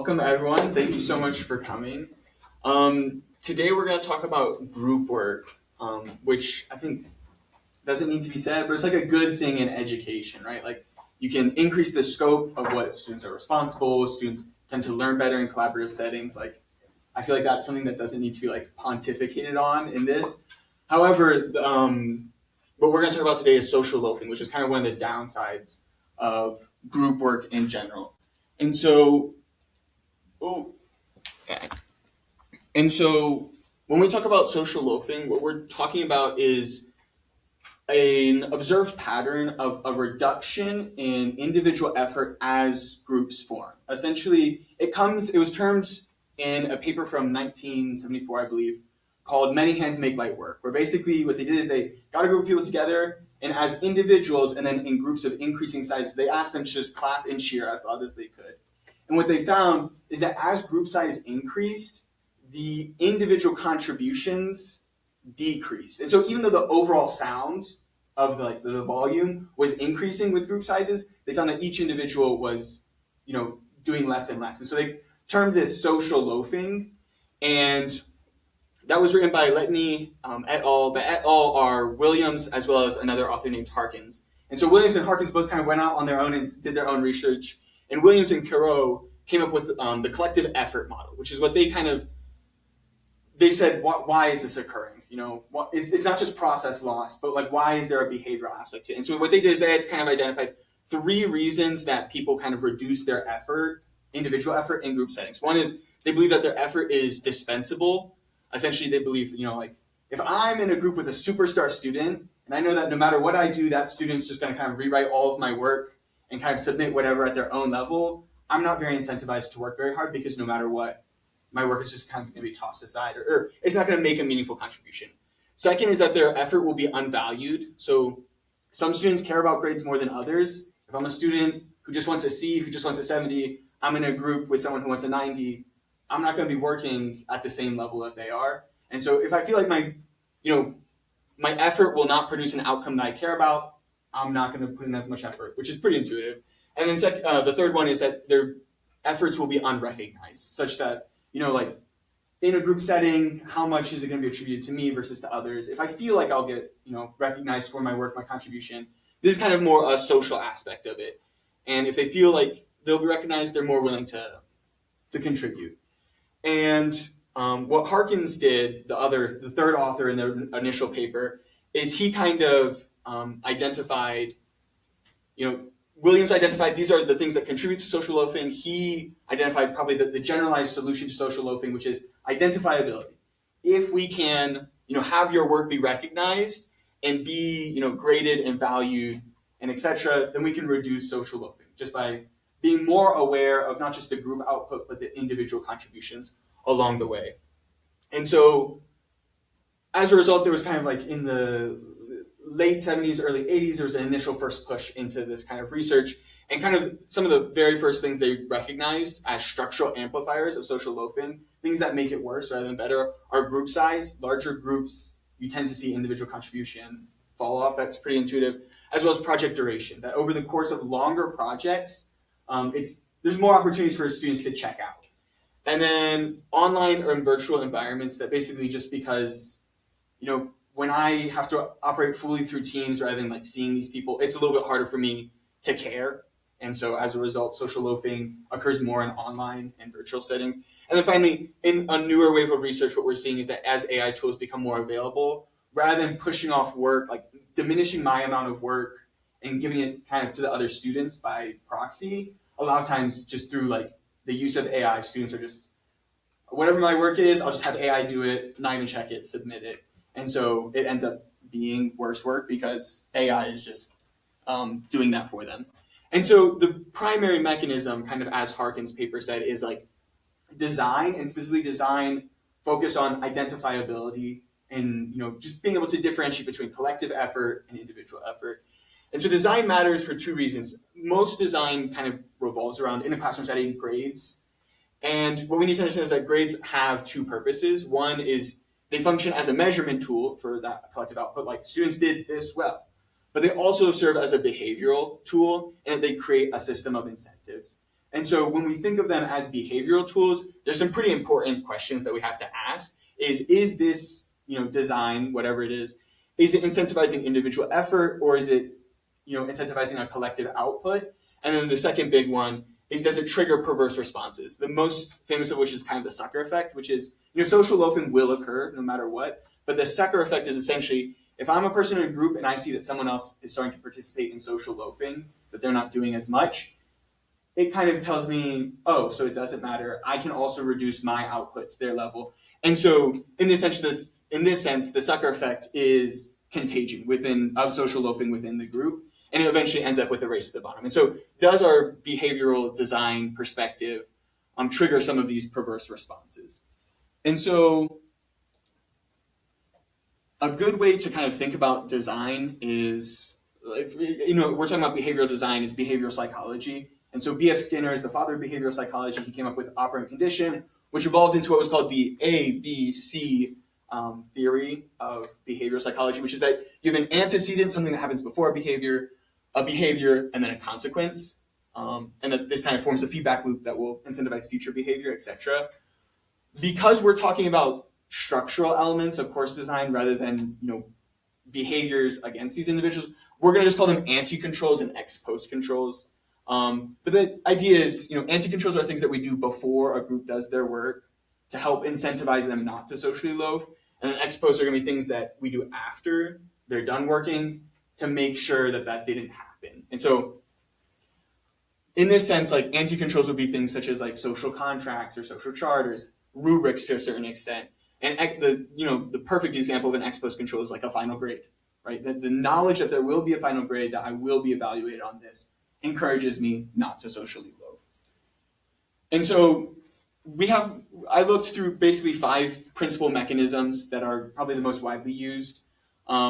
welcome everyone. Thank you so much for coming. Today we're going to talk about group work, which I think doesn't need to be said, but it's like a good thing in education, right? Like you can increase the scope of what students are responsible. Students tend to learn better in collaborative settings. Like I feel like that's something that doesn't need to be like pontificated on in this. However, what we're going to talk about today is social loafing, which is kind of one of the downsides of group work in general. And so, oh, and so when we talk about social loafing, what we're talking about is an observed pattern of a reduction in individual effort as groups form. Essentially, it was termed in a paper from 1974, I believe, called Many Hands Make Light Work, where basically what they did is they got a group of people together, and as individuals and then in groups of increasing sizes, they asked them to just clap and cheer as loud as they could. And what they found is that as group size increased, the individual contributions decreased. And so even though the overall sound of the volume was increasing with group sizes, they found that each individual was, doing less and less. And so they termed this social loafing, and that was written by Letney et al. The et al. Are Williams as well as another author named Harkins. And so Williams and Harkins both kind of went out on their own and did their own research. And Williams and Carreau came up with the collective effort model, which is what they said, why is this occurring? It's not just process loss, but why is there a behavioral aspect to it? And so what they did is they had kind of identified 3 reasons that people kind of reduce their effort, individual effort in group settings. One is they believe that their effort is dispensable. Essentially, they believe, if I'm in a group with a superstar student, and I know that no matter what I do, that student's just going to kind of rewrite all of my work and kind of submit whatever at their own level, I'm not very incentivized to work very hard because no matter what, my work is just kind of going to be tossed aside or it's not going to make a meaningful contribution. Second is that their effort will be unvalued. So some students care about grades more than others. If I'm a student who just wants a C, who just wants a 70, I'm in a group with someone who wants a 90, I'm not going to be working at the same level that they are. And so if I feel like my effort will not produce an outcome that I care about, I'm not going to put in as much effort, which is pretty intuitive. And then the third one is that their efforts will be unrecognized, such that, in a group setting, how much is it going to be attributed to me versus to others? If I feel like I'll get, recognized for my work, my contribution, this is kind of more a social aspect of it. And if they feel like they'll be recognized, they're more willing to contribute. And what Harkins did, the third author in the initial paper, is he kind of identified, Williams identified these are the things that contribute to social loafing. He identified probably the generalized solution to social loafing, which is identifiability. If we can, have your work be recognized and be, graded and valued and etc., then we can reduce social loafing just by being more aware of not just the group output, but the individual contributions along the way. And so as a result, there was kind of in the late 70s, early 80s, there was an initial first push into this kind of research. And kind of some of the very first things they recognized as structural amplifiers of social loafing, things that make it worse rather than better, are group size. Larger groups, you tend to see individual contribution fall off. That's pretty intuitive. As well as project duration, that over the course of longer projects, there's more opportunities for students to check out. And then online or in virtual environments that basically just because, when I have to operate fully through Teams rather than seeing these people, it's a little bit harder for me to care. And so as a result, social loafing occurs more in online and virtual settings. And then finally, in a newer wave of research, what we're seeing is that as AI tools become more available, rather than pushing off work, diminishing my amount of work and giving it kind of to the other students by proxy, a lot of times just through the use of AI, students are just, whatever my work is, I'll just have AI do it, not even check it, submit it. And so it ends up being worse work because AI is just doing that for them. And so the primary mechanism, kind of as Harkins' paper said, is design, and specifically design focused on identifiability and just being able to differentiate between collective effort and individual effort. And so design matters for 2 reasons. Most design kind of revolves around, in a classroom setting, grades. And what we need to understand is that grades have 2 purposes. One is they function as a measurement tool for that collective output, students did this well. But they also serve as a behavioral tool, and they create a system of incentives. And so when we think of them as behavioral tools, there's some pretty important questions that we have to ask. Is this, design, whatever it is it incentivizing individual effort, or is it, incentivizing a collective output? And then the second big one is, does it trigger perverse responses? The most famous of which is kind of the sucker effect, which is, social loafing will occur no matter what. But the sucker effect is essentially, if I'm a person in a group and I see that someone else is starting to participate in social loafing, but they're not doing as much, it kind of tells me, oh, so it doesn't matter. I can also reduce my output to their level. And so in this sense, the sucker effect is contagion of social loafing within the group, and it eventually ends up with a race to the bottom. And so does our behavioral design perspective trigger some of these perverse responses? And so a good way to kind of think about design is, we're talking about behavioral design is behavioral psychology. And so B.F. Skinner is the father of behavioral psychology. He came up with operant condition, which evolved into what was called the ABC theory of behavioral psychology, which is that you have an antecedent, something that happens before a behavior, and then a consequence. And that this kind of forms a feedback loop that will incentivize future behavior, etc. Because we're talking about structural elements of course design rather than behaviors against these individuals, we're going to just call them anti-controls and ex-post controls. But the idea is, anti-controls are things that we do before a group does their work to help incentivize them not to socially loaf. And then ex-post are going to be things that we do after they're done working to make sure that that didn't happen. And so in this sense, like anti-controls would be things such as like social contracts or social charters, rubrics to a certain extent. And the perfect example of an ex-post control is like a final grade, right? The knowledge that there will be a final grade, that I will be evaluated on this, encourages me not to socially loaf. And so I looked through basically 5 principal mechanisms that are probably the most widely used,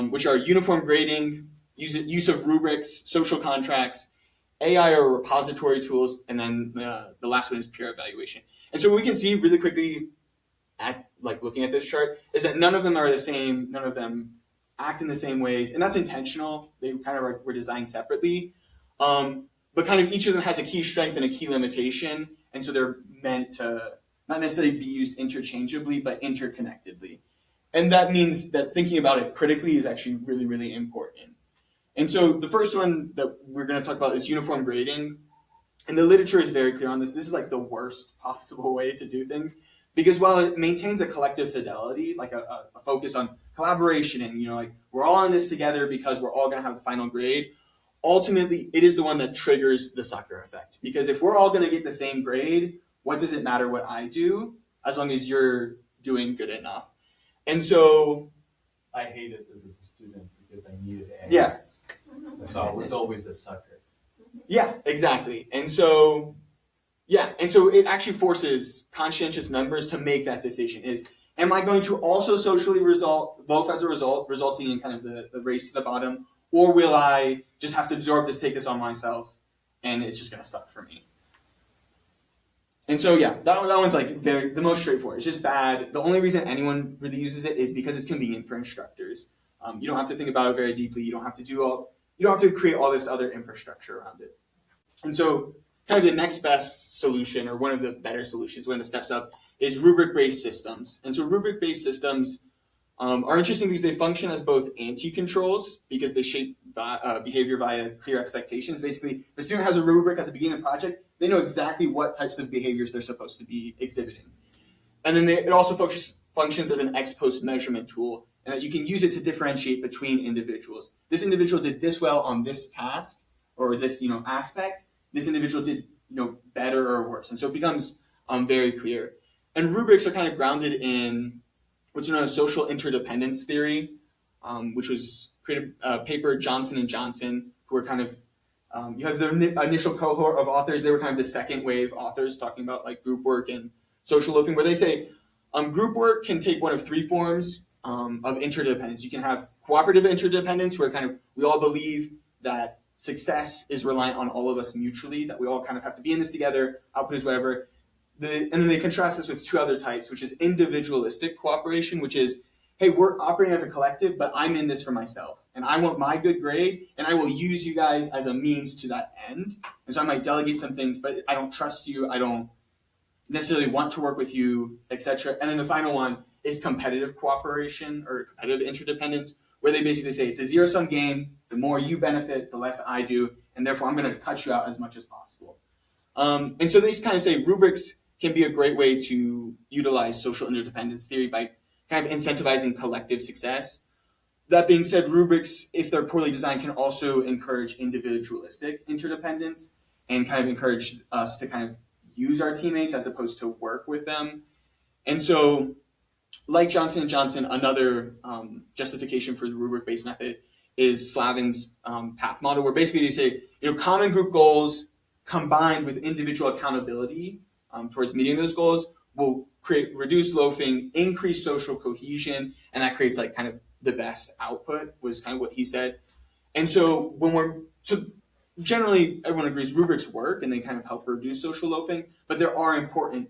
which are uniform grading, use of rubrics, social contracts, AI or repository tools, and then the last one is peer evaluation. And so what we can see really quickly at looking at this chart is that none of them are the same, none of them act in the same ways, and that's intentional. They kind of were designed separately. But kind of each of them has a key strength and a key limitation, and so they're meant to not necessarily be used interchangeably, but interconnectedly. And that means that thinking about it critically is actually really, really important. And so the first one that we're going to talk about is uniform grading. And the literature is very clear on this. This is like the worst possible way to do things, because while it maintains a collective fidelity, like a focus on collaboration and, we're all in this together because we're all going to have the final grade, ultimately, it is the one that triggers the sucker effect. Because if we're all going to get the same grade, what does it matter what I do, as long as you're doing good enough? And so I hated this as a student because I needed A's. Yeah. So I was always the sucker. Yeah, exactly. And so it actually forces conscientious members to make that decision. Am I going to also socially loaf as a result, resulting in kind of the race to the bottom? Or will I just have to absorb this, take this on myself, and it's just going to suck for me? And so, that one's like the most straightforward. It's just bad. The only reason anyone really uses it is because it's convenient for instructors. You don't have to think about it very deeply. You don't have to create all this other infrastructure around it. And so kind of the next best solution, or one of the better solutions, one of the steps up, is rubric-based systems. And so rubric-based systems are interesting because they function as both anti-controls, because they shape behavior via clear expectations. Basically, if a student has a rubric at the beginning of the project, they know exactly what types of behaviors they're supposed to be exhibiting. And then it also functions as an ex-post measurement tool, and that you can use it to differentiate between individuals. This individual did this well on this task, or this aspect. This individual did better or worse. And so it becomes very clear. And rubrics are kind of grounded in what's known as social interdependence theory, which was created paper Johnson and Johnson, who were kind of you have the initial cohort of authors. They were kind of the second wave authors talking about like group work and social loafing, where they say group work can take one of 3 forms of interdependence. You can have cooperative interdependence, where kind of we all believe that success is reliant on all of us mutually, that we all kind of have to be in this together, output is whatever. And then they contrast this with 2 other types, which is individualistic cooperation, which is, hey, we're operating as a collective, but I'm in this for myself. and I want my good grade, and I will use you guys as a means to that end. And so I might delegate some things, but I don't trust you. I don't necessarily want to work with you, etc. And then the final one is competitive cooperation or competitive interdependence, where they basically say it's a zero-sum game. The more you benefit, the less I do, and therefore I'm going to cut you out as much as possible. And so they kind of say rubrics can be a great way to utilize social interdependence theory by kind of incentivizing collective success. That being said, rubrics, if they're poorly designed, can also encourage individualistic interdependence and kind of encourage us to kind of use our teammates as opposed to work with them. And so, like Johnson & Johnson, another justification for the rubric-based method is Slavin's path model, where basically they say, common group goals combined with individual accountability towards meeting those goals will create reduced loafing, increase social cohesion, and that creates like kind of the best output, was kind of what he said. And so generally everyone agrees rubrics work and they kind of help reduce social loafing, but there are important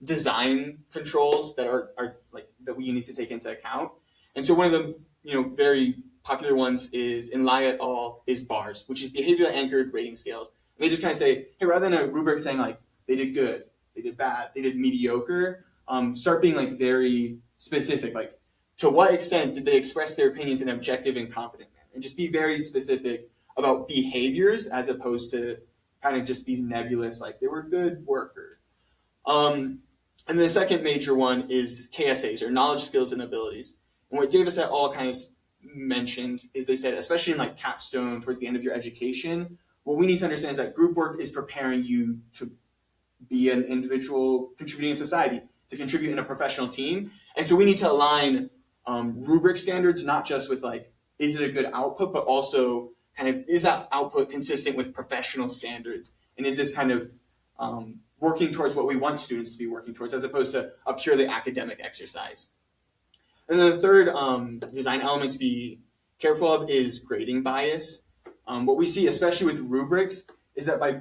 design controls that are like that we need to take into account. And so one of the very popular ones is in Wyatt is BARS, which is behavior anchored rating scales. And they just kind of say, hey, rather than a rubric saying like they did good, they did bad, they did mediocre, start being like very specific, like to what extent did they express their opinions in an objective and confident manner, and just be very specific about behaviors as opposed to kind of just these nebulous like they were good workers. And the second major one is KSAs, or knowledge, skills, and abilities. And what Davis et al. Kind of mentioned is they said, especially in like capstone towards the end of your education, what we need to understand is that group work is preparing you to be an individual contributing in society, to contribute in a professional team. And so we need to align rubric standards, not just with like, is it a good output, but also kind of, is that output consistent with professional standards? And is this kind of working towards what we want students to be working towards, as opposed to a purely academic exercise? And then the third design element to be careful of is grading bias. What we see, especially with rubrics, is that by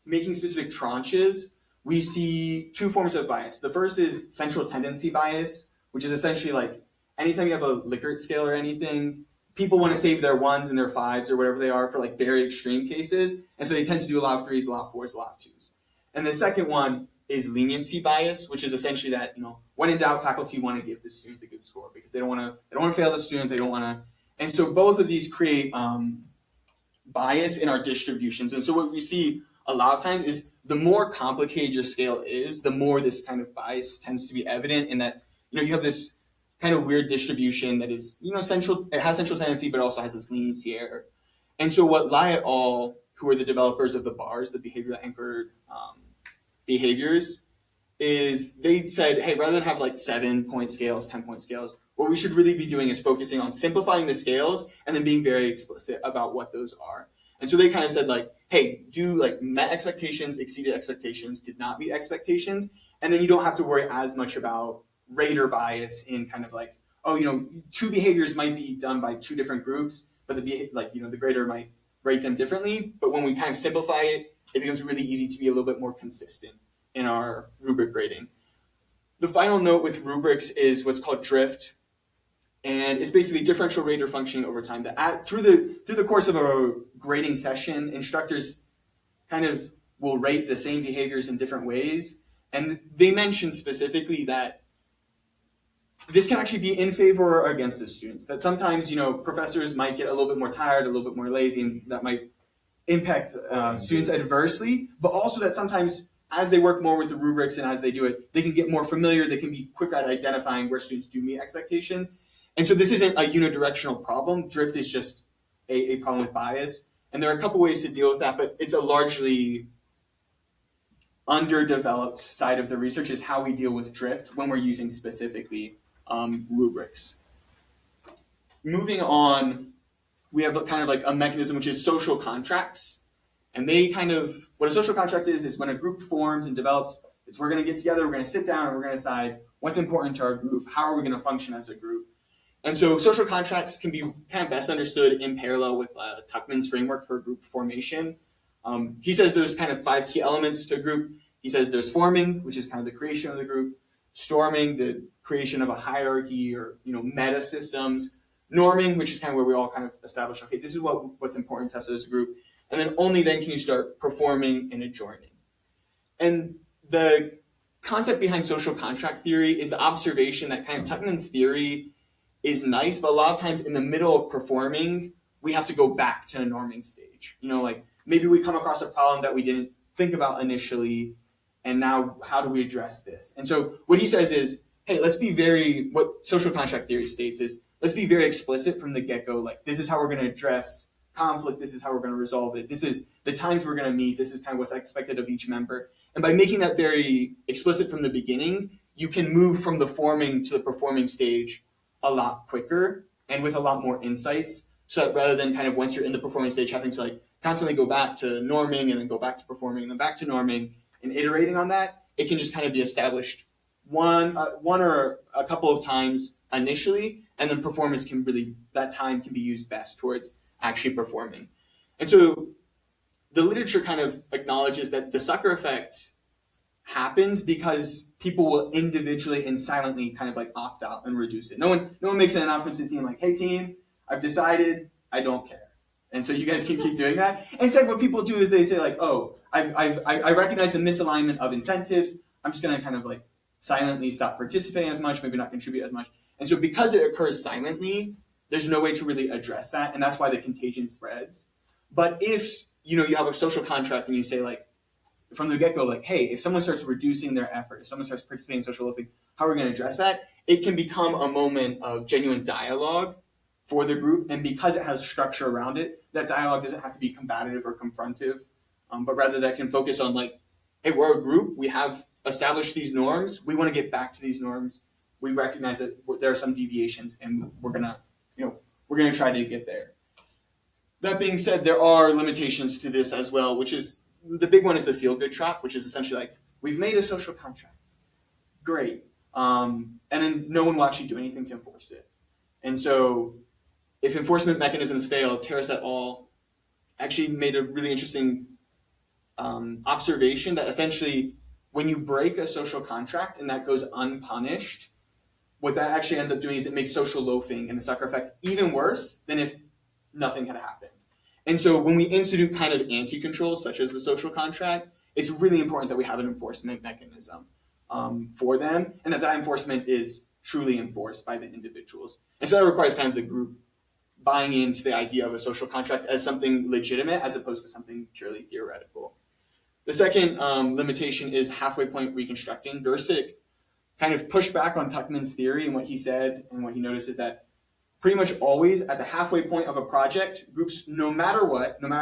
making specific tranches, we see two forms of bias. The first is central tendency bias, which is essentially like anytime you have a Likert scale or anything, people want to save their ones and their fives or whatever they are for like very extreme cases. And so they tend to do a lot of threes, a lot of fours, a lot of twos. And the second one is leniency bias, which is essentially that, when in doubt, faculty want to give the student a good score because they don't want to fail the student. They don't want to. And so both of these create bias in our distributions. And so what we see a lot of times is the more complicated your scale is, the more this kind of bias tends to be evident in that, you have this kind of weird distribution that is, central, it has central tendency, but also has this leniency error. And so what Wyatt et al., who are the developers of the BARS, the behavioral anchored behaviors, is they said, hey, rather than have like 7-point scales, 10-point scales, what we should really be doing is focusing on simplifying the scales and then being very explicit about what those are. And so they kind of said like, hey, do like met expectations, exceeded expectations, did not meet expectations, and then you don't have to worry as much about rater bias in kind of like, two behaviors might be done by two different groups, but the grader might rate them differently. But when we kind of simplify it, it becomes really easy to be a little bit more consistent in our rubric grading. The final note with rubrics is what's called drift, and it's basically differential rater functioning over time. That through the course of a grading session, instructors kind of will rate the same behaviors in different ways, and they mention specifically that this can actually be in favor or against the students. That sometimes professors might get a little bit more tired, a little bit more lazy, and that might impact students adversely, but also that sometimes as they work more with the rubrics and as they do it, they can get more familiar, they can be quicker at identifying where students do meet expectations. And so this isn't a unidirectional problem. Drift is just a problem with bias. And there are a couple ways to deal with that, but it's a largely underdeveloped side of the research is how we deal with drift when we're using specifically rubrics. Moving on, we have kind of like a mechanism which is social contracts. And what a social contract is when a group forms and develops, it's we're going to get together, we're going to sit down, and we're going to decide what's important to our group, how are we going to function as a group. And so social contracts can be kind of best understood in parallel with Tuckman's framework for group formation. He says there's kind of 5 key elements to a group. He says there's forming, which is kind of the creation of the group, storming, the creation of a hierarchy or meta systems, norming, which is kind of where we all kind of establish, okay, this is what's important to us as a group. And then only then can you start performing and adjourning. And the concept behind social contract theory is the observation that kind of Tuckman's theory is nice, but a lot of times in the middle of performing, we have to go back to a norming stage. Like maybe we come across a problem that we didn't think about initially, and now how do we address this? And so what he says is, hey, what social contract theory states is, let's be very explicit from the get-go, like this is how we're going to address conflict, this is how we're going to resolve it, this is the times we're going to meet, this is kind of what's expected of each member. And by making that very explicit from the beginning, you can move from the forming to the performing stage a lot quicker and with a lot more insights. So that rather than kind of once you're in the performing stage, having to like constantly go back to norming and then go back to performing and then back to norming and iterating on that, it can just kind of be established one or a couple of times initially, and then that time can be used best towards actually performing. And so the literature kind of acknowledges that the sucker effect happens because people will individually and silently kind of like opt out and reduce it. No one makes an announcement to the team like, hey team, I've decided I don't care. And so you guys can keep doing that. Instead, what people do is they say like, oh, I recognize the misalignment of incentives. I'm just going to kind of like silently stop participating as much, maybe not contribute as much. And so because it occurs silently, there's no way to really address that. And that's why the contagion spreads. But if, you have a social contract and you say like, from the get-go, like, hey, if someone starts reducing their effort, if someone starts participating in social loafing, how are we going to address that? It can become a moment of genuine dialogue for the group. And because it has structure around it, that dialogue doesn't have to be combative or confrontive, but rather that can focus on like, hey, we're a group. We have established these norms. We want to get back to these norms. We recognize that there are some deviations, and we're gonna try to get there. That being said, there are limitations to this as well, which is the big one is the feel-good trap, which is essentially like, we've made a social contract. Great. And then no one will actually do anything to enforce it. And so if enforcement mechanisms fail, Terrace et al. Actually made a really interesting observation that essentially when you break a social contract and that goes unpunished, what that actually ends up doing is it makes social loafing and the sucker effect even worse than if nothing had happened. And so when we institute kind of anti-controls, such as the social contract, it's really important that we have an enforcement mechanism for them, and that enforcement is truly enforced by the individuals. And so that requires kind of the group buying into the idea of a social contract as something legitimate as opposed to something purely theoretical. The second limitation is halfway point reconstructing. Gersick kind of pushed back on Tuckman's theory, and what he said and what he noticed is that pretty much always at the halfway point of a project, groups, no matter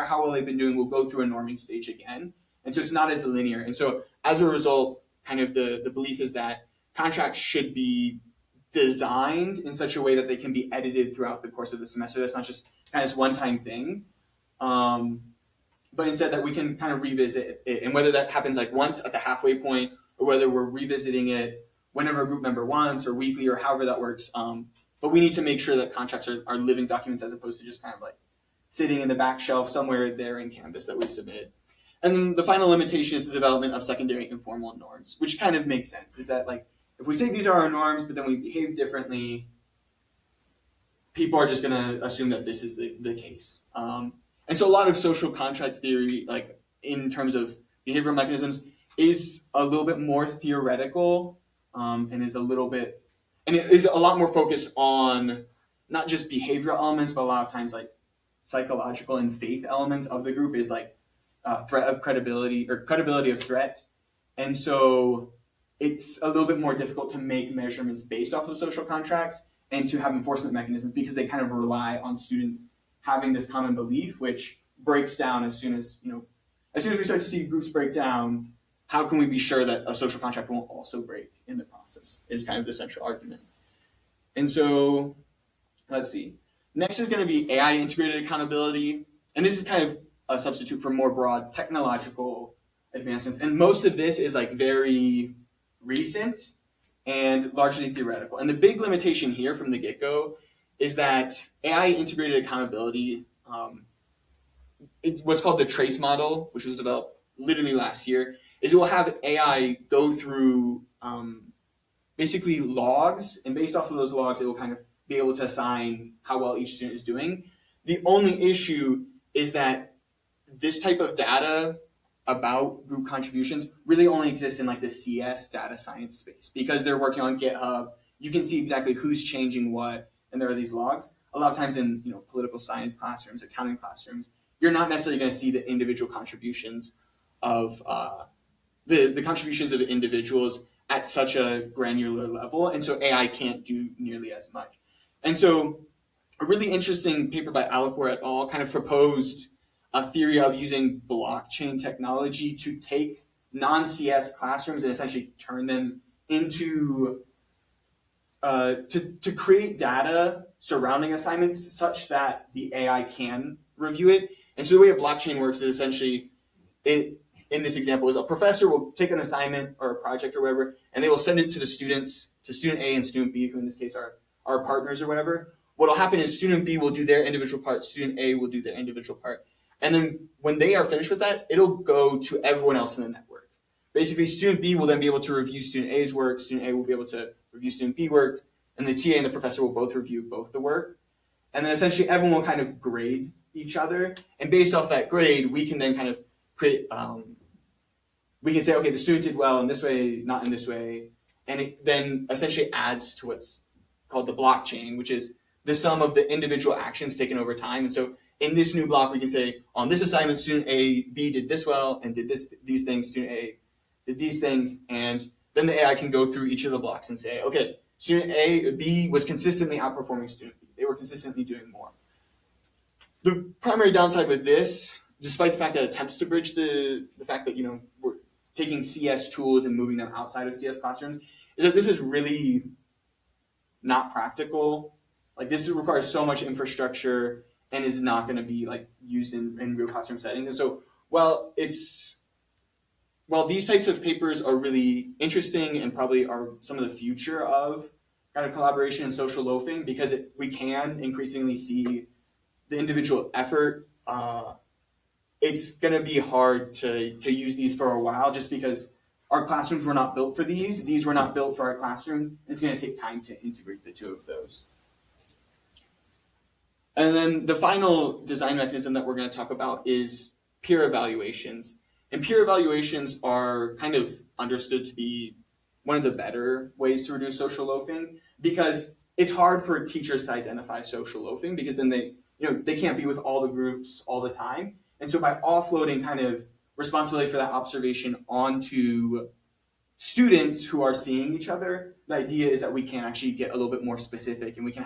how well they've been doing, will go through a norming stage again. And so it's not as linear. And so as a result, kind of the belief is that contracts should be designed in such a way that they can be edited throughout the course of the semester. That's not just kind of this one-time thing. But instead that we can kind of revisit it. And whether that happens like once at the halfway point, or whether we're revisiting it whenever a group member wants or weekly or however that works. But we need to make sure that contracts are living documents as opposed to just kind of like sitting in the back shelf somewhere there in Canvas that we've submitted. And then the final limitation is the development of secondary informal norms, which kind of makes sense. Is that like, if we say these are our norms, but then we behave differently, people are just going to assume that this is the case. And so a lot of social contract theory, like in terms of behavioral mechanisms, is a little bit more theoretical and is a little bit, and it is a lot more focused on not just behavioral elements, but a lot of times like psychological and faith elements of the group is like threat of credibility or credibility of threat. And so it's a little bit more difficult to make measurements based off of social contracts and to have enforcement mechanisms because they kind of rely on students having this common belief, which breaks down as soon as we start to see groups break down. How can we be sure that a social contract won't also break in the process is kind of the central argument. And so let's see. Next is going to be AI integrated accountability. And this is kind of a substitute for more broad technological advancements. And most of this is like very recent and largely theoretical. And the big limitation here from the get-go is that AI integrated accountability, it's what's called the trace model, which was developed literally last year, is it will have AI go through basically logs, and based off of those logs, it will kind of be able to assign how well each student is doing. The only issue is that this type of data about group contributions really only exists in like the CS data science space because they're working on GitHub. You can see exactly who's changing what, and there are these logs. A lot of times in political science classrooms, accounting classrooms, you're not necessarily going to see the individual contributions of the contributions of individuals at such a granular level, and so AI can't do nearly as much. And so a really interesting paper by Alipur et al. Kind of proposed a theory of using blockchain technology to take non-CS classrooms and essentially turn them into to create data surrounding assignments such that the AI can review it. And so the way a blockchain works is essentially, in this example, is a professor will take an assignment or a project or whatever, and they will send it to the students, to student A and student B, who in this case are partners or whatever. What will happen is student B will do their individual part, student A will do their individual part. And then when they are finished with that, it'll go to everyone else in the network. Basically, student B will then be able to review student A's work, student A will be able to review student B work, and the TA and the professor will both review both the work. And then essentially everyone will kind of grade each other. And based off that grade, we can then kind of create, we can say, okay, the student did well in this way, not in this way. And it then essentially adds to what's called the blockchain, which is the sum of the individual actions taken over time. And so in this new block, we can say on this assignment, student A, B did this well and did these things, student A did these things. And then the AI can go through each of the blocks and say, okay, student B was consistently outperforming student B. They were consistently doing more. The primary downside with this, despite the fact that it attempts to bridge the fact that we're taking CS tools and moving them outside of CS classrooms, is that this is really not practical. Like this requires so much infrastructure and is not going to be like used in real classroom settings. And so while these types of papers are really interesting and probably are some of the future of kind of collaboration and social loafing, because we can increasingly see the individual effort, it's going to be hard to use these for a while just because our classrooms were not built for these. These were not built for our classrooms. It's going to take time to integrate the two of those. And then the final design mechanism that we're going to talk about is peer evaluations. And peer evaluations are kind of understood to be one of the better ways to reduce social loafing because it's hard for teachers to identify social loafing because then they can't be with all the groups all the time. And so by offloading kind of responsibility for that observation onto students who are seeing each other, the idea is that we can actually get a little bit more specific and we can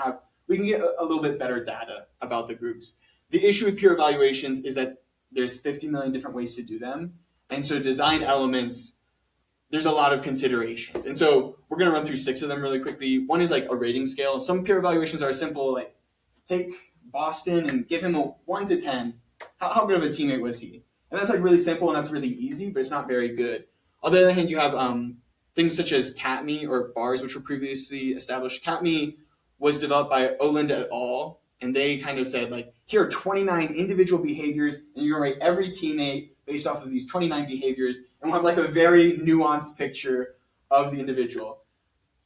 get a little bit better data about the groups. The issue with peer evaluations is that there's 50 million different ways to do them. And so design elements, there's a lot of considerations. And so we're going to run through 6 of them really quickly. One is like a rating scale. Some peer evaluations are simple, like take Boston and give him a 1 to 10. How good of a teammate was he? And that's like really simple and that's really easy, but it's not very good. On the other hand, you have things such as CATME or BARS, which were previously established. CATME was developed by Oland et al. And they kind of said, like, here are 29 individual behaviors, and you're going to rate every teammate based off of these 29 behaviors, and we'll have like a very nuanced picture of the individual.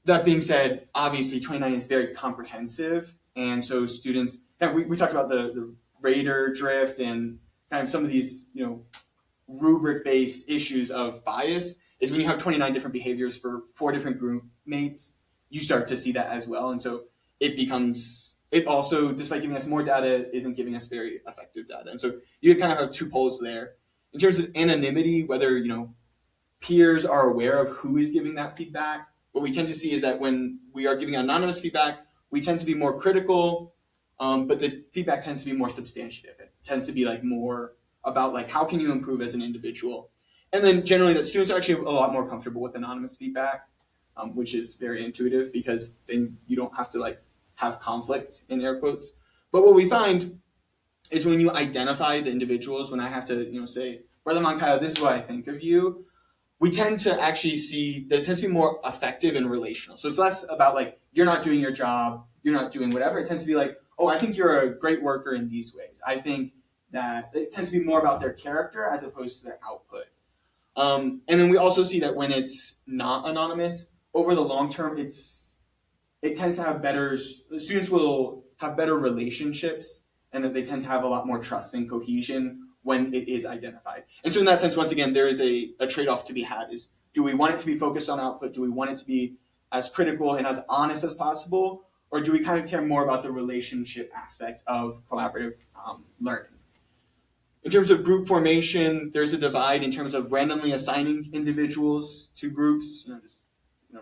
That being said, obviously 29 is very comprehensive, and so students, we talked about the rater drift and kind of some of these, rubric-based issues of bias, is when you have 29 different behaviors for 4 different group mates, you start to see that as well, and so it also, despite giving us more data, isn't giving us very effective data. And so you kind of have 2 poles there. In terms of anonymity, whether peers are aware of who is giving that feedback, what we tend to see is that when we are giving anonymous feedback, we tend to be more critical, but the feedback tends to be more substantive. It tends to be like more about like how can you improve as an individual. And then generally that students are actually a lot more comfortable with anonymous feedback, which is very intuitive because then you don't have to like have conflict in air quotes. But what we find is when you identify the individuals, when I have to say, Brother Mankaya, this is what I think of you, we tend to actually see that it tends to be more effective and relational. So it's less about like, you're not doing your job, you're not doing whatever. It tends to be like, oh, I think you're a great worker in these ways. I think that it tends to be more about their character as opposed to their output. And then we also see that when it's not anonymous, over the long term, it's it tends to have better, students will have better relationships, and that they tend to have a lot more trust and cohesion when it is identified. And so in that sense, once again, there is a trade-off to be had is, do we want it to be focused on output? Do we want it to be as critical and as honest as possible? Or do we kind of care more about the relationship aspect of collaborative learning? In terms of group formation, there's a divide in terms of randomly assigning individuals to groups,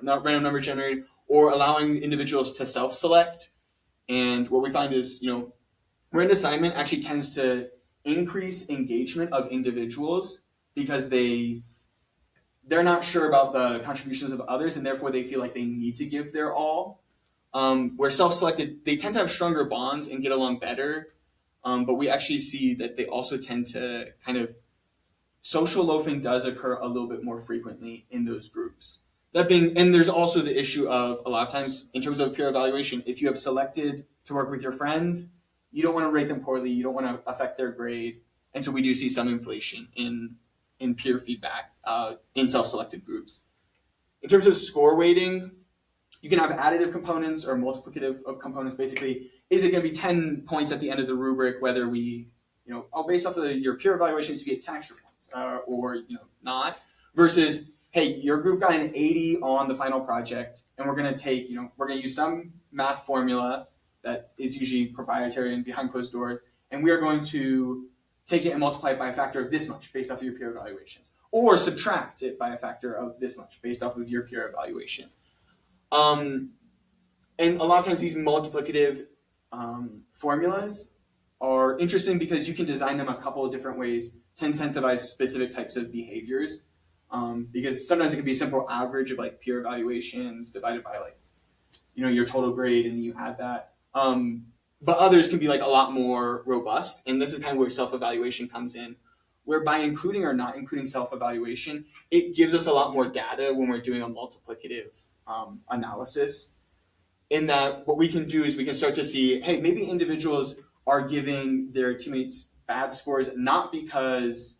not random number generated, or allowing individuals to self-select. And what we find is, random assignment actually tends to increase engagement of individuals because they're not sure about the contributions of others, and therefore they feel like they need to give their all. Where self-selected, they tend to have stronger bonds and get along better. But we actually see that they also tend to kind of, social loafing does occur a little bit more frequently in those groups. And there's also the issue of, a lot of times in terms of peer evaluation, if you have selected to work with your friends, you don't want to rate them poorly, you don't want to affect their grade. And so we do see some inflation in peer feedback in self-selected groups. In terms of score weighting, you can have additive components or multiplicative of components. Basically, is it going to be 10 points at the end of the rubric, whether we, based off of your peer evaluations, you get extra points or not, versus, hey, your group got an 80 on the final project, and we're going to we're going to use some math formula that is usually proprietary and behind closed doors, and we are going to take it and multiply it by a factor of this much based off of your peer evaluations, or subtract it by a factor of this much based off of your peer evaluation. And a lot of times these multiplicative formulas are interesting because you can design them a couple of different ways to incentivize specific types of behaviors. Because sometimes it can be a simple average of like peer evaluations divided by like, your total grade, and you add that. But others can be like a lot more robust. And this is kind of where self-evaluation comes in, where by including or not including self-evaluation, it gives us a lot more data when we're doing a multiplicative analysis. In that, what we can do is we can start to see, hey, maybe individuals are giving their teammates bad scores not because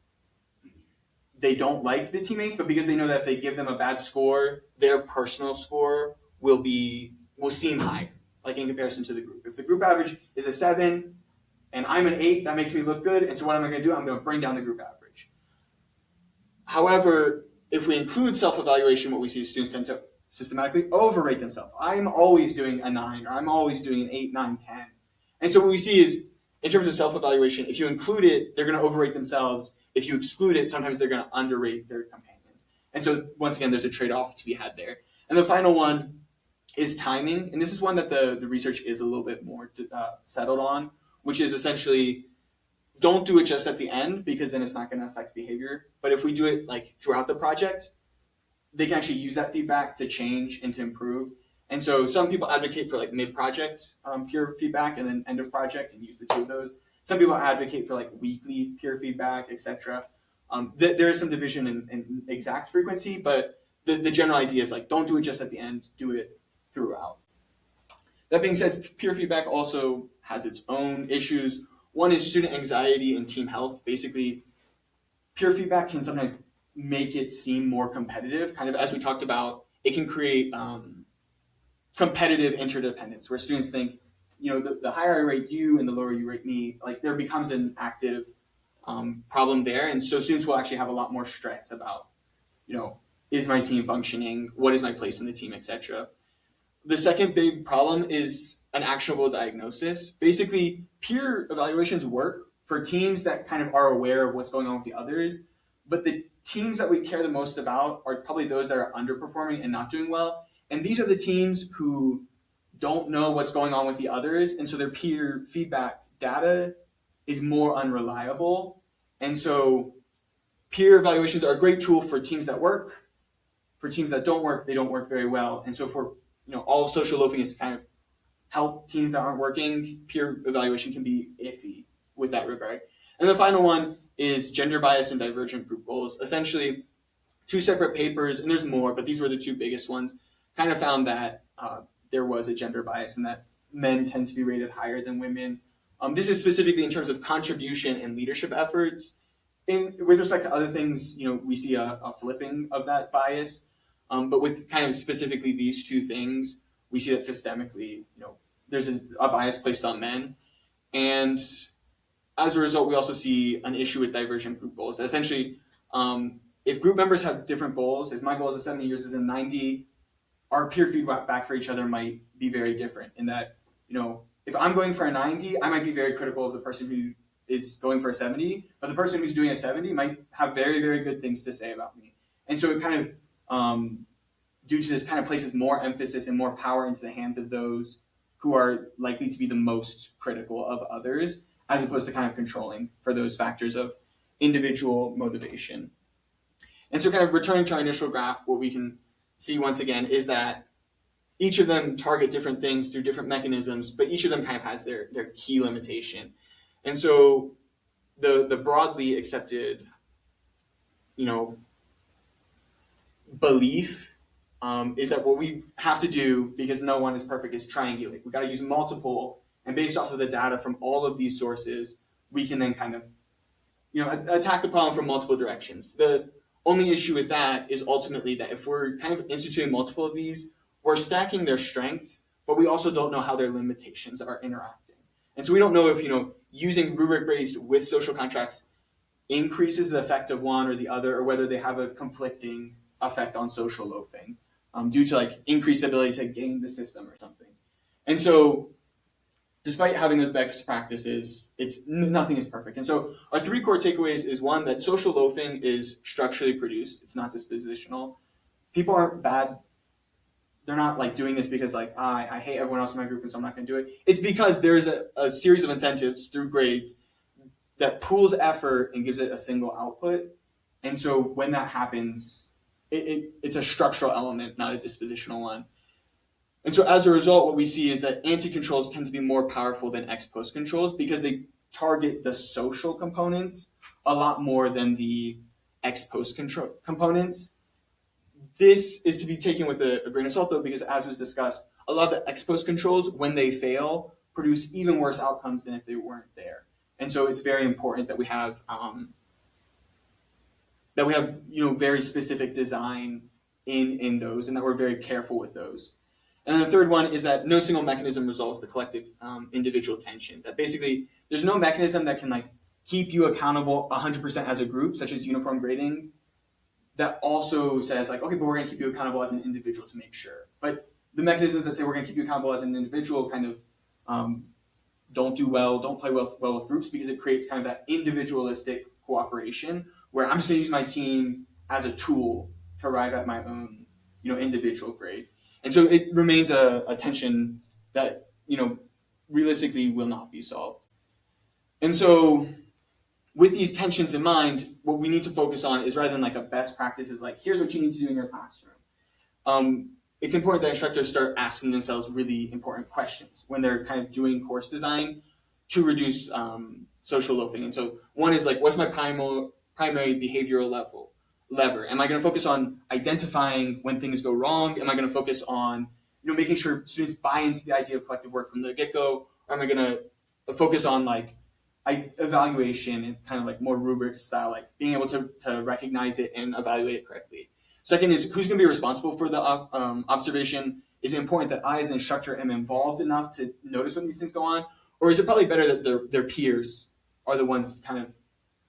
they don't like the teammates, but because they know that if they give them a bad score, their personal score will seem high, like in comparison to the group. If the group average is a 7 and I'm an 8, that makes me look good. And so what am I going to do? I'm going to bring down the group average. However, if we include self-evaluation, what we see is students tend to systematically overrate themselves. I'm always doing a 9, or I'm always doing an 8, 9, 10. And so what we see is, in terms of self-evaluation, if you include it, they're going to overrate themselves. If you exclude it, sometimes they're going to underrate their companions. And so once again, there's a trade-off to be had there. And the final one is timing. And this is one that the research is a little bit more settled on, which is essentially, don't do it just at the end because then it's not going to affect behavior. But if we do it like throughout the project, they can actually use that feedback to change and to improve. And so some people advocate for like mid-project peer feedback and then end of project and use the two of those. Some people advocate for like weekly peer feedback, etc. There is some division in exact frequency, but the general idea is like, don't do it just at the end, do it throughout. That being said, peer feedback also has its own issues. One is student anxiety and team health. Basically, peer feedback can sometimes make it seem more competitive. Kind of as we talked about, it can create competitive interdependence where students think, the higher I rate you and the lower you rate me, like there becomes an active problem there. And so students will actually have a lot more stress about, is my team functioning? What is my place in the team, etc. The second big problem is an actionable diagnosis. Basically, peer evaluations work for teams that kind of are aware of what's going on with the others, but the teams that we care the most about are probably those that are underperforming and not doing well. And these are the teams who don't know what's going on with the others, and so their peer feedback data is more unreliable. And so peer evaluations are a great tool for teams that work. For teams that don't work, they don't work very well. And so for all of social loafing is to kind of help teams that aren't working, peer evaluation can be iffy with that regard. And the final one is gender bias and divergent group goals. Essentially, two separate papers, and there's more, but these were the two biggest ones, kind of found that there was a gender bias and that men tend to be rated higher than women. This is specifically in terms of contribution and leadership efforts. With respect to other things, we see a flipping of that bias. But with kind of specifically these two things, we see that systemically, there's a bias placed on men. And as a result, we also see an issue with divergent group goals. Essentially, if group members have different goals, if my goal is a 70, yours is a 90, our peer feedback for each other might be very different in that, if I'm going for a 90, I might be very critical of the person who is going for a 70, but the person who's doing a 70 might have very, very good things to say about me. And so it kind of, due to this, kind of places more emphasis and more power into the hands of those who are likely to be the most critical of others, as opposed to kind of controlling for those factors of individual motivation. And so kind of returning to our initial graph, what we can see once again is that each of them target different things through different mechanisms, but each of them kind of has their key limitation. And so the broadly accepted, belief is that what we have to do, because no one is perfect, is triangulate. We got to use multiple, and based off of the data from all of these sources, we can then kind of, attack the problem from multiple directions. The only issue with that is ultimately that if we're kind of instituting multiple of these, we're stacking their strengths, but we also don't know how their limitations are interacting. And so we don't know if, using rubric-based with social contracts increases the effect of one or the other, or whether they have a conflicting effect on social loafing due to like increased ability to game the system or something. And so despite having those best practices, nothing is perfect. And so our three core takeaways is one, that social loafing is structurally produced. It's not dispositional. People aren't bad. They're not like doing this because like, I hate everyone else in my group and so I'm not going to do it. It's because there's a series of incentives through grades that pools effort and gives it a single output. And so when that happens, it's a structural element, not a dispositional one. And so as a result, what we see is that anti-controls tend to be more powerful than ex-post controls because they target the social components a lot more than the ex-post control components. This is to be taken with a grain of salt, though, because as was discussed, a lot of the ex-post controls, when they fail, produce even worse outcomes than if they weren't there. And so it's very important that we have very specific design in those, and that we're very careful with those. And then the third one is that no single mechanism resolves the collective individual tension. That basically there's no mechanism that can like keep you accountable 100% as a group, such as uniform grading, that also says like, okay, but we're going to keep you accountable as an individual to make sure. But the mechanisms that say we're going to keep you accountable as an individual kind of don't play well with groups, because it creates kind of that individualistic cooperation where I'm just going to use my team as a tool to arrive at my own, individual grade. And so it remains a tension that, realistically will not be solved. And so with these tensions in mind, what we need to focus on is, rather than like a best practice, is like, here's what you need to do in your classroom. It's important that instructors start asking themselves really important questions when they're kind of doing course design to reduce social loafing. And so one is like, what's my primary behavioral lever? Am I going to focus on identifying when things go wrong? Am I going to focus on making sure students buy into the idea of collective work from the get-go? Or am I going to focus on like evaluation and kind of like more rubrics style, like being able to recognize it and evaluate it correctly? Second is, who's going to be responsible for the observation? Is it important that I as an instructor am involved enough to notice when these things go on? Or is it probably better that their peers are the ones kind of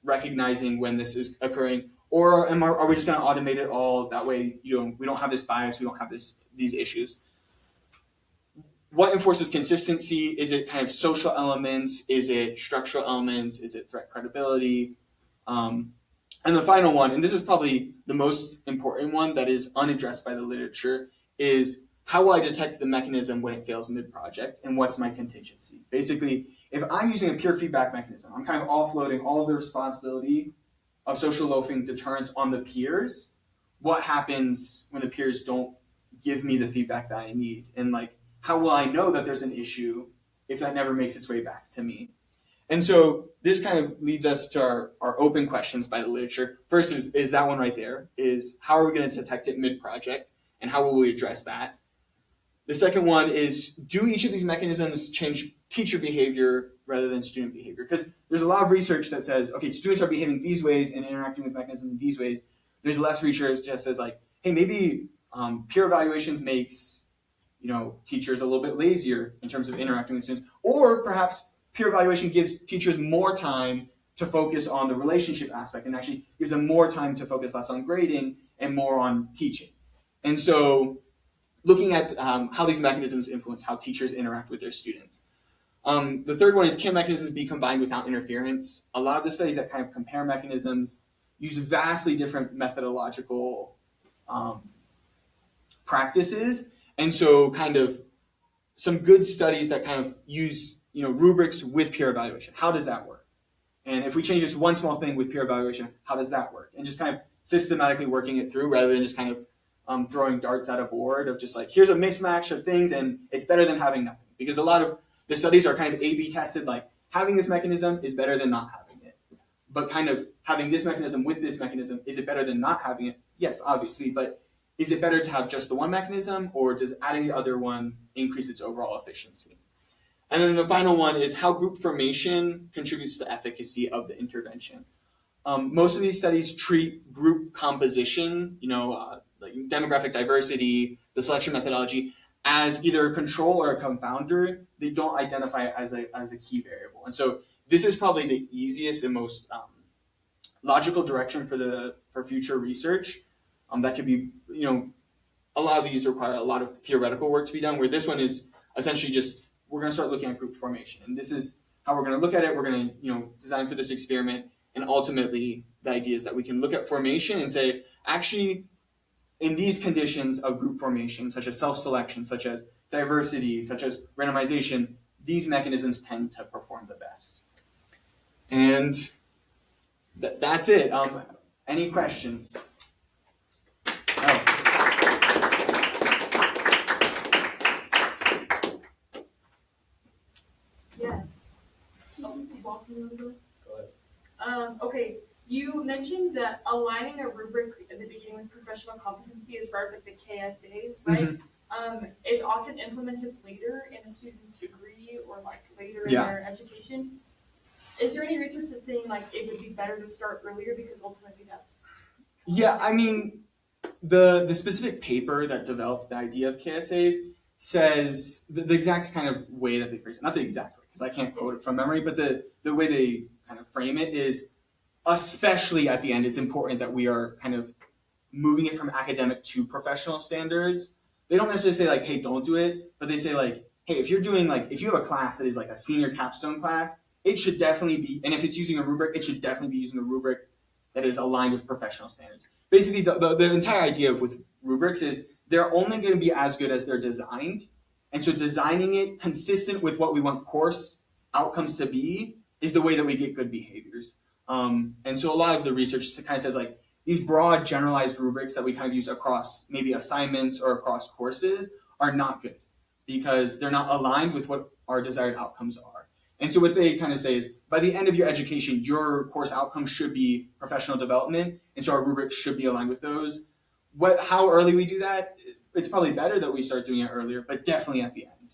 recognizing when this is occurring? Or are we just going to automate it all? That way, we don't have this bias, we don't have these issues. What enforces consistency? Is it kind of social elements? Is it structural elements? Is it threat credibility? And the final one, and this is probably the most important one that is unaddressed by the literature, is how will I detect the mechanism when it fails mid-project, and what's my contingency? Basically, if I'm using a peer feedback mechanism, I'm kind of offloading all of the responsibility of social loafing deterrence on the peers. What happens when the peers don't give me the feedback that I need? And like, how will I know that there's an issue if that never makes its way back to me? And so this kind of leads us to our open questions by the literature. First is that one right there, is how are we going to detect it mid-project, and how will we address that? The second one is, do each of these mechanisms change teacher behavior rather than student behavior? Because there's a lot of research that says, okay, students are behaving these ways and interacting with mechanisms in these ways. There's less research that says like, hey, maybe peer evaluations makes teachers a little bit lazier in terms of interacting with students, or perhaps peer evaluation gives teachers more time to focus on the relationship aspect and actually gives them more time to focus less on grading and more on teaching. And so looking at how these mechanisms influence how teachers interact with their students. The third one is, can mechanisms be combined without interference? A lot of the studies that kind of compare mechanisms use vastly different methodological practices. And so kind of some good studies that kind of use rubrics with peer evaluation. How does that work? And if we change just one small thing with peer evaluation, how does that work? And just kind of systematically working it through rather than just kind of throwing darts at a board of just like, here's a mismatch of things and it's better than having nothing. Because a lot of the studies are kind of A/B tested, like having this mechanism is better than not having it. But kind of having this mechanism with this mechanism, is it better than not having it? Yes, obviously, but is it better to have just the one mechanism, or does adding the other one increase its overall efficiency? And then the final one is how group formation contributes to the efficacy of the intervention. Most of these studies treat group composition, like demographic diversity, the selection methodology, as either a control or a confounder. They don't identify it as a key variable. And so this is probably the easiest and most logical direction for future research. That could be, a lot of these require a lot of theoretical work to be done, where this one is essentially just, we're going to start looking at group formation. And this is how we're going to look at it. We're going to, design for this experiment. And ultimately, the idea is that we can look at formation and say, actually, in these conditions of group formation, such as self-selection, such as diversity, such as randomization, these mechanisms tend to perform the best. And that's it. Any questions? Oh. Yes. Go ahead. Okay, you mentioned that aligning a rubric at the beginning with professional competency as far as like the KSAs, right? Is often implemented later in a student's degree or like later in their education. Is there any research that's saying like it would be better to start earlier because ultimately that's... Yeah, I mean, the specific paper that developed the idea of KSAs says the exact kind of way that they phrase it, not the exact way, because I can't quote it from memory, but the way they kind of frame it is, especially at the end, it's important that we are kind of moving it from academic to professional standards. They don't necessarily say like, hey, don't do it, but they say like, hey, if you have a class that is like a senior capstone class, it should definitely be, and if it's using a rubric, it should definitely be using a rubric that is aligned with professional standards. Basically, the entire idea with rubrics is they're only going to be as good as they're designed. And so designing it consistent with what we want course outcomes to be is the way that we get good behaviors. And so a lot of the research kind of says like these broad generalized rubrics that we kind of use across maybe assignments or across courses are not good because they're not aligned with what our desired outcomes are. And so what they kind of say is by the end of your education, your course outcomes should be professional development. And so our rubrics should be aligned with those. How early we do that, it's probably better that we start doing it earlier, but definitely at the end.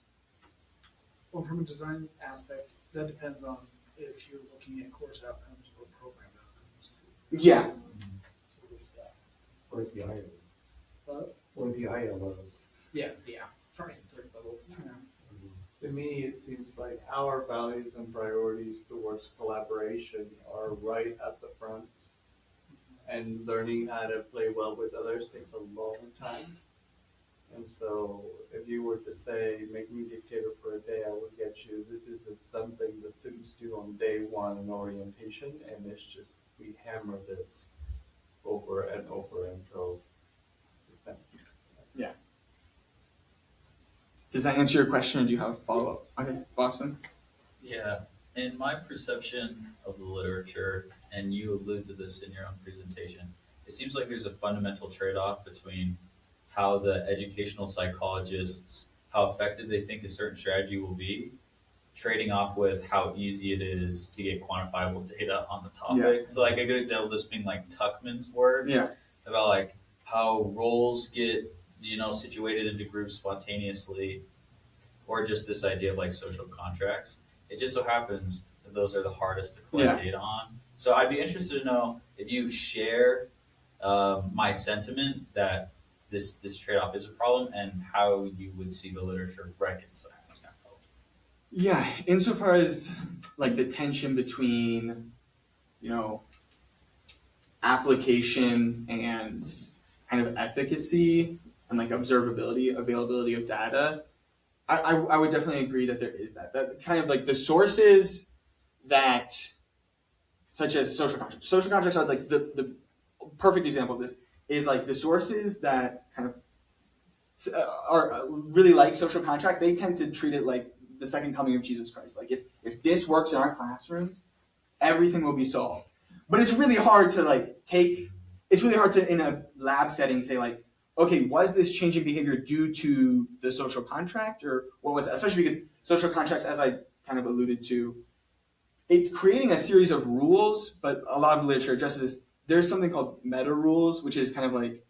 Well, from a design aspect, that depends on if you're looking at course outcomes or program outcomes. Yeah. So there's that. Where's the ILO? But, Or the ILOs? yeah, trying third level. To me, it seems like our values and priorities towards collaboration are right at the front. And learning how to play well with others takes a long time. And so if you were to say, make me dictator for a day, I would get you, this is something the students do on day one in orientation, and it's just, we hammer this over and over until. Yeah. Does that answer your question, or do you have a follow-up? Okay, Boston? Yeah, in my perception of the literature, and you allude to this in your own presentation, it seems like there's a fundamental trade-off between how the educational psychologists, how effective they think a certain strategy will be, trading off with how easy it is to get quantifiable data on the topic. Yeah. So like a good example of this being like Tuckman's work about like how roles get, situated into groups spontaneously, or just this idea of like social contracts. It just so happens that those are the hardest to collect data on. So I'd be interested to know if you share my sentiment that this trade-off is a problem and how you would see the literature reconciling that problem. Yeah, insofar as like the tension between, you know, application and kind of efficacy and like observability, availability of data, I would definitely agree that there is that. That kind of like the sources that, such as social contracts. Social contracts are like the perfect example of this, is like the sources that kind of are really like social contract, they tend to treat it like the second coming of Jesus Christ. Like if this works in our classrooms, everything will be solved. But it's really hard to it's really hard to in a lab setting say like, okay, was this change in behavior due to the social contract or what was it? Especially because social contracts, as I kind of alluded to, it's creating a series of rules, but a lot of literature addresses this. There's something called meta rules, which is kind of like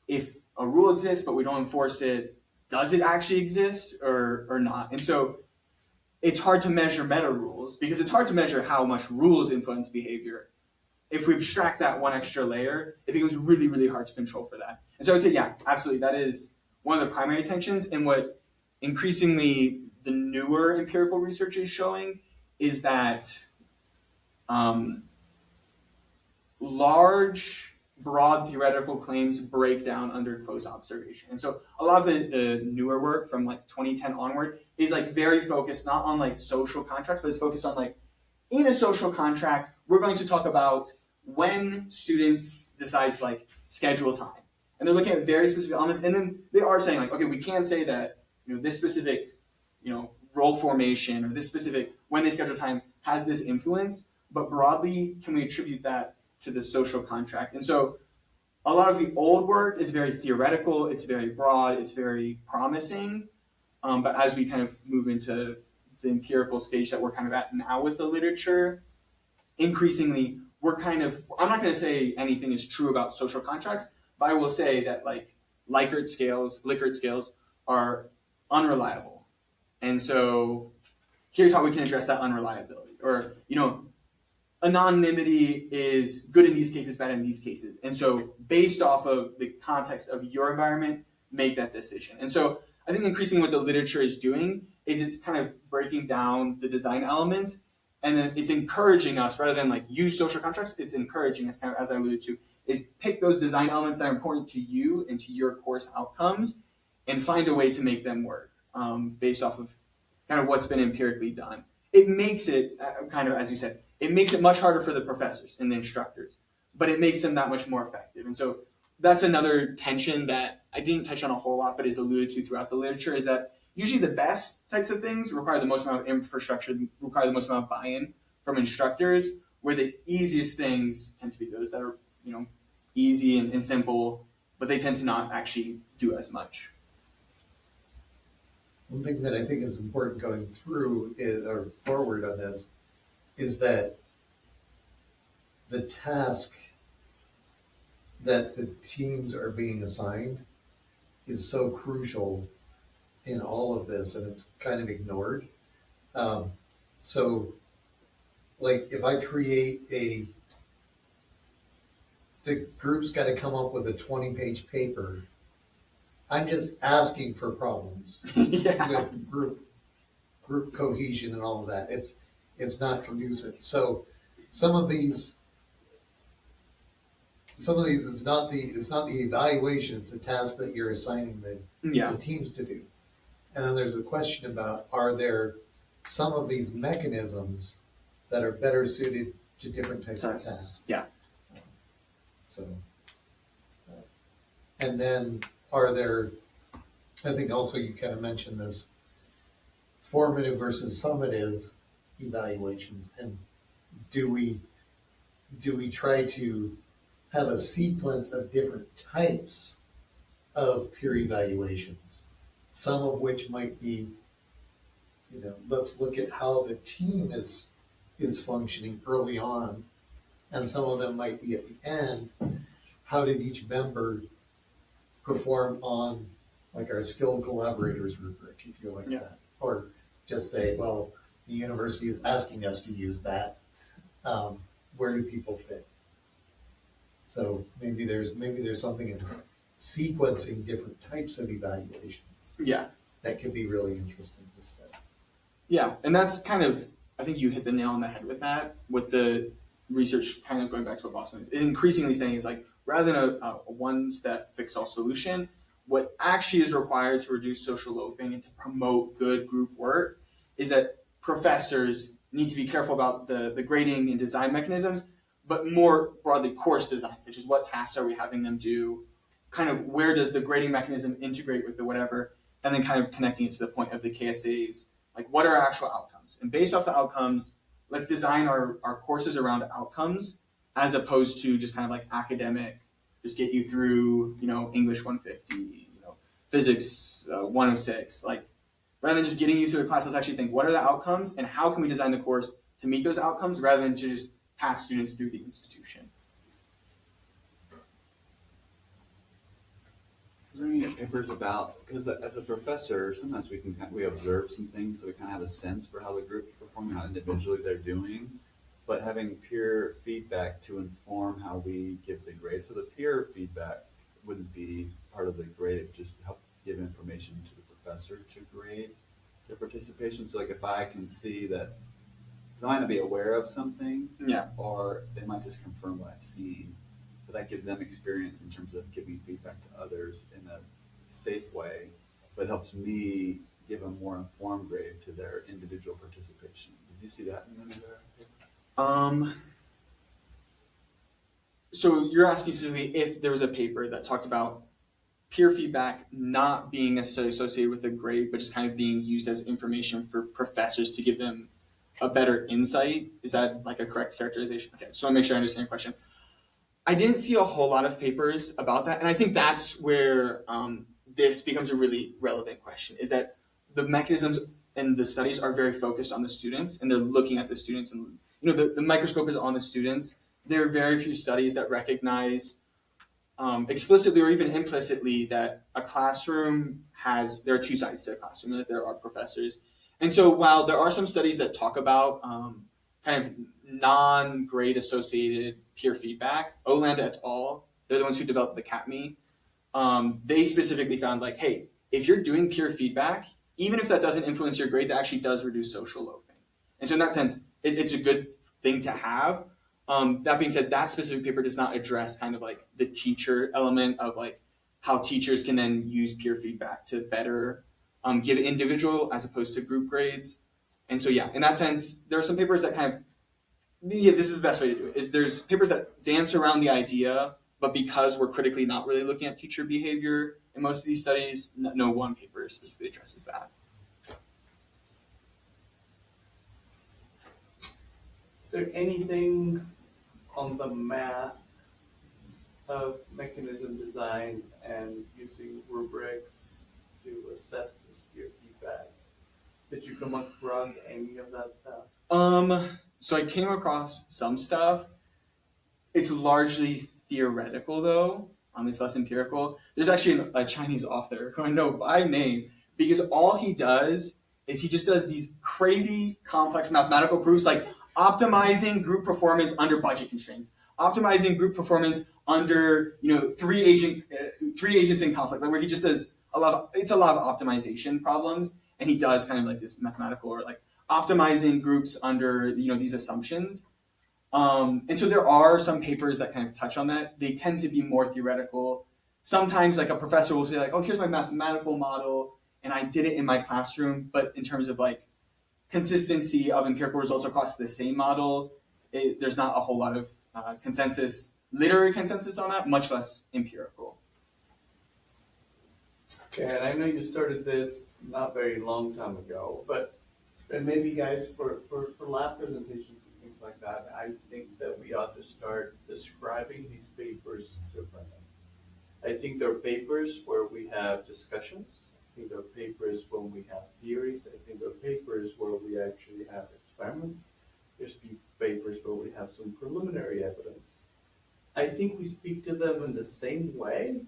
if a rule exists but we don't enforce it, does it actually exist or not? And so it's hard to measure meta rules because it's hard to measure how much rules influence behavior. If we abstract that one extra layer, it becomes really, really hard to control for that. And so I would say, yeah, absolutely, that is one of the primary tensions. And what increasingly the newer empirical research is showing is that large, broad theoretical claims break down under close observation. And so a lot of the newer work from like 2010 onward is like very focused not on like social contracts, but it's focused on like in a social contract, we're going to talk about when students decide to like schedule time. And they're looking at very specific elements. And then they are saying like, okay, we can say that, you know, this specific, you know, role formation or this specific when they schedule time has this influence, but broadly, can we attribute that to the social contract? And so a lot of the old work is very theoretical, it's very broad, it's very promising. But as we kind of move into the empirical stage that we're kind of at now with the literature, increasingly, we're kind of, I'm not going to say anything is true about social contracts, but I will say that like Likert scales are unreliable. And so here's how we can address that unreliability. Or, you know, anonymity is good in these cases, bad in these cases. And so based off of the context of your environment, make that decision. And so I think increasingly what the literature is doing is it's kind of breaking down the design elements, and then it's encouraging us, rather than like use social contracts, it's encouraging us, kind of as I alluded to, is pick those design elements that are important to you and to your course outcomes and find a way to make them work based off of kind of what's been empirically done. It makes it, kind of as you said, it makes it much harder for the professors and the instructors, but it makes them that much more effective. And so that's another tension that I didn't touch on a whole lot, but is alluded to throughout the literature, is that usually the best types of things require the most amount of infrastructure, require the most amount of buy-in from instructors, where the easiest things tend to be those that are, you know, easy and simple, but they tend to not actually do as much. One thing that I think is important going through or forward on this is that the task that the teams are being assigned is so crucial in all of this, and it's kind of ignored. So, like, if I create the group's got to come up with a 20-page paper, I'm just asking for problems Yeah. with group cohesion and all of that. It's not conducive. So some of these it's not the evaluation, it's the task that you're assigning the teams to do. And then there's a question about, are there some of these mechanisms that are better suited to different types of tasks? Yeah. So, and then are there, I think also you kind of mentioned this, formative versus summative evaluations. And do we try to have a sequence of different types of peer evaluations, some of which might be, you know, let's look at how the team is functioning early on, and some of them might be at the end. How did each member perform on, like, our skilled collaborators rubric, if you like that, or just say, well, the university is asking us to use that. Where do people fit? So maybe there's something in sequencing different types of evaluations. Yeah. That could be really interesting to study. Yeah, and that's kind of, I think you hit the nail on the head with that, with the research kind of going back to what Boston is increasingly saying is like, rather than a one-step fix-all solution, what actually is required to reduce social loafing and to promote good group work is that professors need to be careful about the grading and design mechanisms, but more broadly course design, such as what tasks are we having them do, kind of where does the grading mechanism integrate with the whatever, and then kind of connecting it to the point of the KSAs. Like, what are actual outcomes? And based off the outcomes, let's design our courses around outcomes as opposed to just kind of like academic, just get you through, English 150, physics 106. Like, rather than just getting you through a class, let's actually think, what are the outcomes and how can we design the course to meet those outcomes rather than to just pass students through the institution. Is there any papers about, because as a professor, sometimes we observe some things, so we kind of have a sense for how the group is performing, how individually they're doing, but having peer feedback to inform how we give the grade. So the peer feedback wouldn't be part of the grade, it would just help give information to the professor to grade their participation. So like if I can see that, they might not be aware of something, Yeah. or they might just confirm what I've seen. But that gives them experience in terms of giving feedback to others in a safe way, but helps me give a more informed grade to their individual participation. Did you see that in any of their? So you're asking specifically if there was a paper that talked about peer feedback not being necessarily associated with a grade, but just kind of being used as information for professors to give them a better insight. Is that like a correct characterization? Okay, so I want to make sure I understand your question. I didn't see a whole lot of papers about that, and I think that's where this becomes a really relevant question, is that the mechanisms and the studies are very focused on the students, and they're looking at the students, and the microscope is on the students. There are very few studies that recognize explicitly or even implicitly that a classroom there are two sides to a classroom, that there are professors. And so while there are some studies that talk about kind of non-grade associated peer feedback, Oland et al., they're the ones who developed the CAPME, they specifically found like, hey, if you're doing peer feedback, even if that doesn't influence your grade, that actually does reduce social loafing. And so in that sense, it's a good thing to have. That being said, that specific paper does not address kind of like the teacher element of like how teachers can then use peer feedback to better give individual as opposed to group grades. And so yeah, in that sense, there are some papers that kind of, this is the best way to do it, is there's papers that dance around the idea, but because we're critically not really looking at teacher behavior in most of these studies, no one paper specifically addresses that. Is there anything on the math of mechanism design and using rubrics to assess this peer feedback? Did you come across any of that stuff? So I came across some stuff. It's largely theoretical though. It's less empirical. There's actually a Chinese author who I know by name because all he does is he just does these crazy complex mathematical proofs like optimizing group performance under budget constraints, optimizing group performance under three agents in conflict, like where he just does a lot of optimization problems, and he does kind of like this mathematical or like optimizing groups under these assumptions. And so there are some papers that kind of touch on that. They tend to be more theoretical. Sometimes like a professor will say like, oh, here's my mathematical model and I did it in my classroom, but in terms of like consistency of empirical results across the same model, there's not a whole lot of literary consensus on that, much less empirical. Okay, and I know you started this not very long time ago, but and maybe guys for lab presentations and things like that, I think that we ought to start describing these papers differently. I think there are papers where we have discussions. I think there are papers when we have theories. I think there are papers where we actually have experiments. There's papers where we have some preliminary evidence. I think we speak to them in the same way.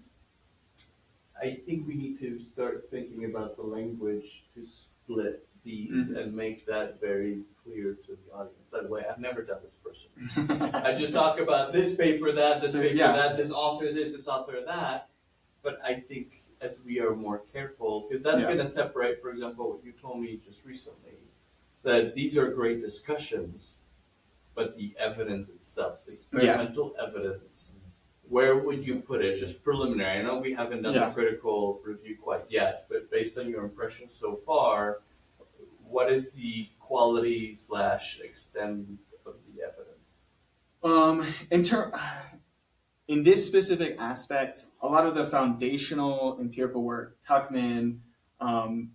I think we need to start thinking about the language to split these and make that very clear to the audience. By the way, I've never done this personally. I just talk about this paper, that, this paper, that, this author, this author, that. But I think as we are more careful, because that's Yeah. going to separate, for example, what you told me just recently, that these are great discussions, but the evidence itself, the experimental evidence, where would you put it? Just preliminary. I know we haven't done Yeah. the critical review quite yet, but based on your impression so far, what is the quality / extent of the evidence? In this specific aspect, a lot of the foundational empirical work, Tuckman,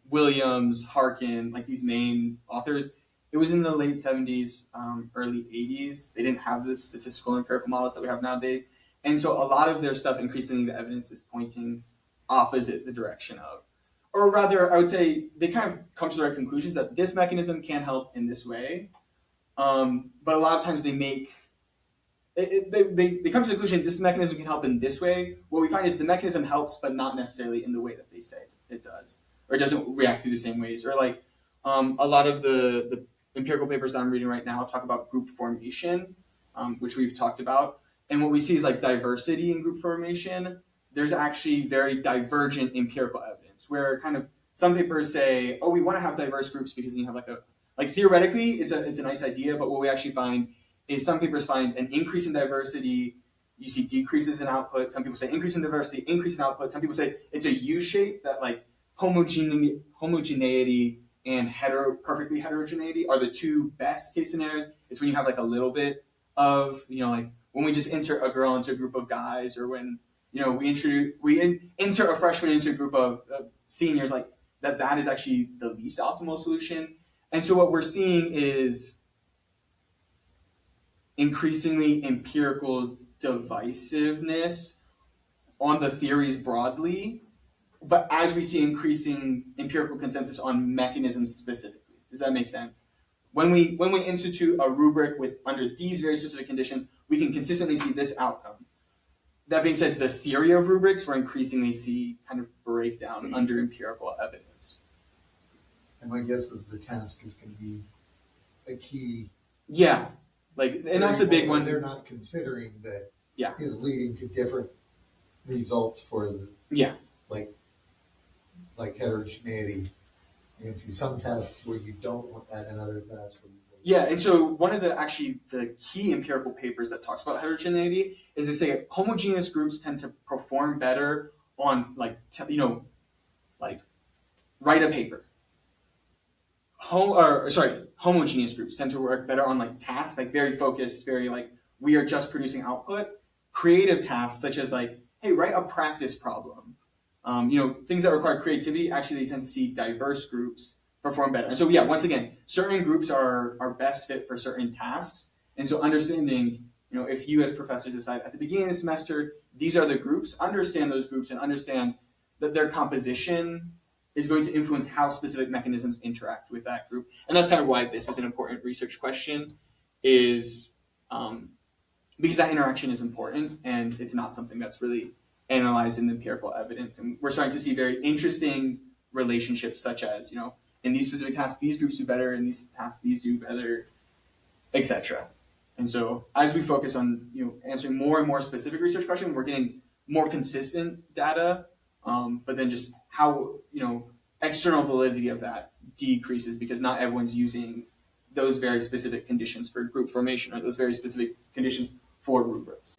Williams, Harkin, like these main authors, it was in the late 70s, early 80s. They didn't have the statistical and empirical models that we have nowadays. And so a lot of their stuff, increasingly the evidence is pointing opposite the direction of. Or rather, I would say they kind of come to the right conclusions that this mechanism can help in this way. But a lot of times they make they come to the conclusion this mechanism can help in this way. What we find is the mechanism helps, but not necessarily in the way that they say it does, or it doesn't react through the same ways. Or like a lot of the empirical papers I'm reading right now talk about group formation, which we've talked about. And what we see is like diversity in group formation. There's actually very divergent empirical evidence where kind of some papers say, oh, we want to have diverse groups because you have like theoretically it's a nice idea, but what we actually find is some papers find an increase in diversity, you see decreases in output. Some people say increase in diversity, increase in output. Some people say it's a U shape that like homogeneity and perfectly heterogeneity are the two best case scenarios. It's when you have like a little bit of, like when we just insert a girl into a group of guys, or when, we insert a freshman into a group of seniors, like that is actually the least optimal solution. And so what we're seeing is increasingly empirical divisiveness on the theories broadly, but as we see increasing empirical consensus on mechanisms specifically. Does that make sense? When we institute a rubric with under these very specific conditions, we can consistently see this outcome. That being said, the theory of rubrics we're increasingly see kind of break down under empirical evidence. And my guess is the task is going to be a key. Yeah. And that's the big one. They're not considering that Yeah. is leading to different results for the like heterogeneity. You can see some tasks where you don't want that, and other tasks where you don't. Yeah, and so one of the key empirical papers that talks about heterogeneity is they say homogeneous groups tend to perform better on write a paper. Homogeneous groups tend to work better on tasks, very focused, very we are just producing output. Creative tasks such as hey, write a practice problem. Things that require creativity, actually they tend to see diverse groups perform better. And so once again, certain groups are best fit for certain tasks. And so understanding, if you as professors decide at the beginning of the semester, these are the groups, understand those groups and understand that their composition is going to influence how specific mechanisms interact with that group. And that's kind of why this is an important research question, is because that interaction is important and it's not something that's really analyzed in the empirical evidence. And we're starting to see very interesting relationships such as, in these specific tasks, these groups do better, in these tasks, these do better, etc. And so as we focus on, answering more and more specific research questions, we're getting more consistent data, but then just how, external validity of that decreases because not everyone's using those very specific conditions for group formation or those very specific conditions for rubrics.